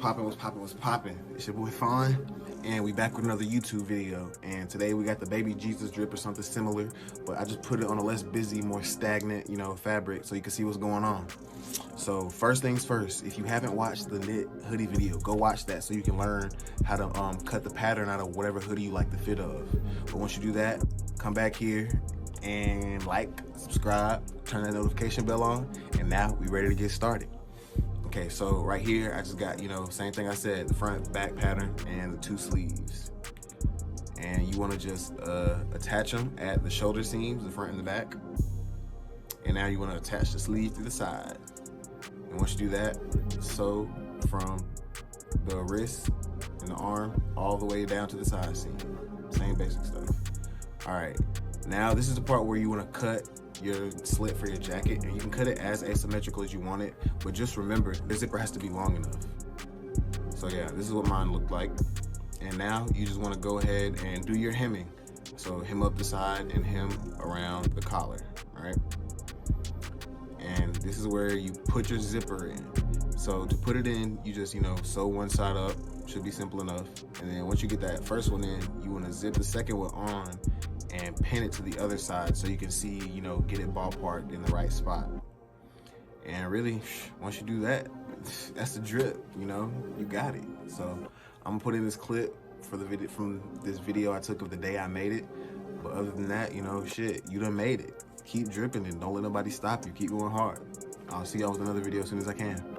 What's poppin'? It's your boy Fawn, and we back with another YouTube video. And today we got the baby Jesus drip or something similar, but I just put it on a less busy, more stagnant, fabric so you can see what's going on. So first things first, if you haven't watched the knit hoodie video, go watch that so you can learn how to cut the pattern out of whatever hoodie you like the fit of. But once you do that, come back here and like, subscribe, turn that notification bell on, and now we ready to get started. Okay, so right here, I just got, same thing I said, the front, back pattern, and the two sleeves. And you wanna just attach them at the shoulder seams, the front and the back. And now you wanna attach the sleeve to the side. And once you do that, sew from the wrist and the arm all the way down to the side seam. Same basic stuff. All right, now this is the part where you wanna cut your slit for your jacket, and you can cut it as asymmetrical as you want it, but just remember the zipper has to be long enough. So yeah, this is what mine looked like. And now you just want to go ahead and do your hemming. So hem up the side and hem around the collar, all right? And this is where you put your zipper in. So to put it in, you just sew one side up, should be simple enough. And then once you get that first one in, you want to zip the second one on and pin it to the other side so you can see, get it ballparked in the right spot. And really, once you do that, that's the drip, you got it. So I'm gonna put in this clip for the video from this video I took of the day I made it. But other than that, you done made it. Keep dripping and don't let nobody stop you. Keep going hard. I'll see y'all with another video as soon as I can.